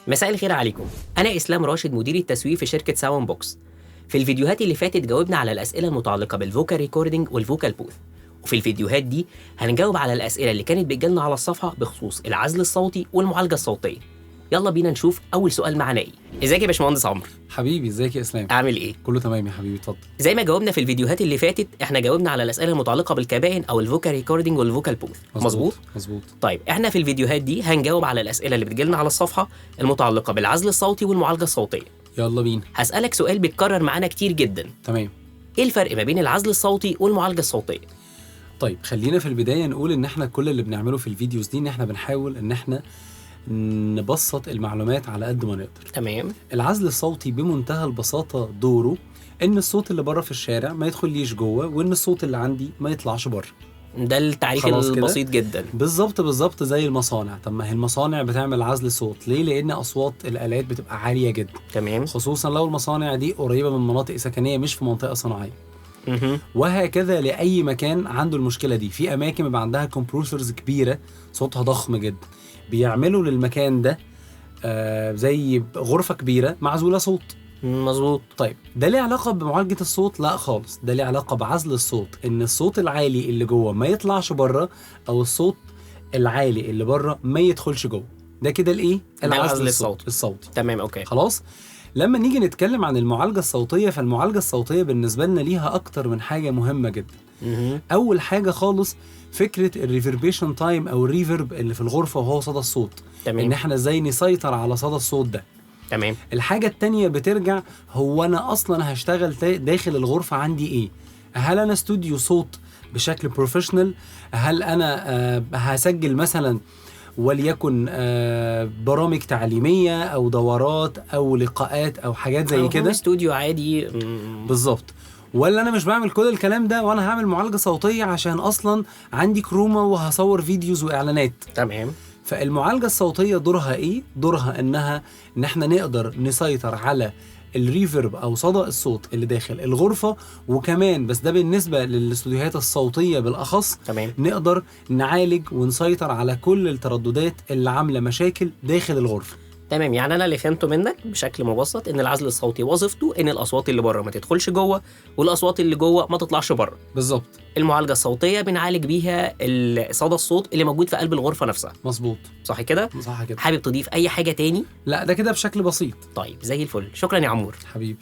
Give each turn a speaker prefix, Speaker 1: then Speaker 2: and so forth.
Speaker 1: مساء الخير عليكم. أنا إسلام راشد، مدير التسويق في شركة ساوند بوكس. في الفيديوهات اللي فاتت جاوبنا على الأسئلة المتعلقة بالفوكال ريكوردينج والفوكال بوث، وفي الفيديوهات دي هنجاوب على الأسئلة اللي كانت بتجيلنا على الصفحة بخصوص العزل الصوتي والمعالجة الصوتية. يلا بينا نشوف أول سؤال معانا إيه. إزيك يا باشمهندس عمرو؟
Speaker 2: حبيبي ازيك يا اسلام؟
Speaker 1: أعمل إيه؟
Speaker 2: كله تمام يا حبيبي، اتفضل.
Speaker 1: زي ما جاوبنا في الفيديوهات اللي فاتت، إحنا جاوبنا على الأسئلة المتعلقة بالكبائن أو الفوكال ريكوردينج والفوكال بوث، مظبوط؟
Speaker 2: مظبوط.
Speaker 1: طيب إحنا في الفيديوهات دي هنجاوب على الأسئلة اللي بتجيلنا على الصفحة المتعلقة بالعزل الصوتي والمعالجة الصوتية.
Speaker 2: يلا بينا.
Speaker 1: هسألك سؤال بيتكرر معانا كتير جدا.
Speaker 2: تمام.
Speaker 1: ايه الفرق ما بين العزل الصوتي والمعالجة الصوتية؟
Speaker 2: طيب خلينا في البداية نقول ان احنا كل اللي بنعمله في الفيديوز دي ان احنا بنحاول ان احنا نبسط المعلومات على قد ما نقدر.
Speaker 1: تمام.
Speaker 2: العزل الصوتي بمنتهى البساطة دوره ان الصوت اللي بره في الشارع ما يدخليش جوه، وان الصوت اللي عندي ما يطلعش بره.
Speaker 1: ده التعريف البسيط جدا.
Speaker 2: بالظبط زي المصانع. طب ما هي المصانع بتعمل عزل صوت ليه؟ لان اصوات الالات بتبقى عالية جدا.
Speaker 1: تمام.
Speaker 2: خصوصا لو المصانع دي قريبة من مناطق سكنية مش في منطقة صناعية.
Speaker 1: مهم.
Speaker 2: وهكذا لأي مكان عنده المشكلة دي. في أماكن بيبقى عندها كومبروسرز كبيرة صوتها ضخم جدا، بيعملوا للمكان ده زي غرفة كبيرة معزولة صوت.
Speaker 1: مظبوط.
Speaker 2: طيب ده ليه علاقة بمعالجة الصوت؟ لا خالص، ده ليه علاقة بعزل الصوت، إن الصوت العالي اللي جوه ما يطلعش بره، أو الصوت العالي اللي بره ما يدخلش جوه. ده كده الإيه؟
Speaker 1: العزل
Speaker 2: الصوتي.
Speaker 1: تمام، أوكي.
Speaker 2: خلاص. لما نيجي نتكلم عن المعالجة الصوتية، فالمعالجة الصوتية بالنسبة لنا ليها أكتر من حاجة مهمة جدا. أول حاجة خالص فكرة الريفربيشن تايم أو الريفرب اللي في الغرفة وهو صدى الصوت.
Speaker 1: تمام.
Speaker 2: إن إحنا إزاي نسيطر على صدى الصوت ده.
Speaker 1: تمام.
Speaker 2: الحاجة التانية بترجع هو أنا أصلا هشتغل داخل الغرفة عندي إيه؟ هل أنا استوديو صوت بشكل بروفيشنال؟ هل أنا هسجل مثلا وليكن برامج تعليمية أو دورات أو لقاءات أو حاجات زي كده،
Speaker 1: استوديو عادي.
Speaker 2: بالظبط. ولا أنا مش بعمل كل الكلام ده وأنا هعمل معالجة صوتية عشان أصلا عندي كروما وهصور فيديوز وإعلانات.
Speaker 1: تمام.
Speaker 2: فالمعالجة الصوتية دورها إيه؟ دورها إن إحنا نقدر نسيطر على الريفرب أو صدى الصوت اللي داخل الغرفة، وكمان بس ده بالنسبة للاستوديوهات الصوتية بالأخص.
Speaker 1: تمام.
Speaker 2: نقدر نعالج ونسيطر على كل الترددات اللي عاملة مشاكل داخل الغرفة.
Speaker 1: تمام. يعني أنا اللي فهمته منك بشكل مبسط إن العزل الصوتي وظيفته إن الأصوات اللي بره ما تدخلش جوه، والأصوات اللي جوه ما تطلعش بره.
Speaker 2: بالظبط.
Speaker 1: المعالجة الصوتية بنعالج بيها صدى الصوت اللي موجود في قلب الغرفة نفسها.
Speaker 2: مظبوط.
Speaker 1: صح كده؟
Speaker 2: صح كده.
Speaker 1: حابب تضيف أي حاجة تاني؟
Speaker 2: لا، ده كده بشكل بسيط.
Speaker 1: طيب زي الفل. شكرا يا عمور.
Speaker 2: حبيبي.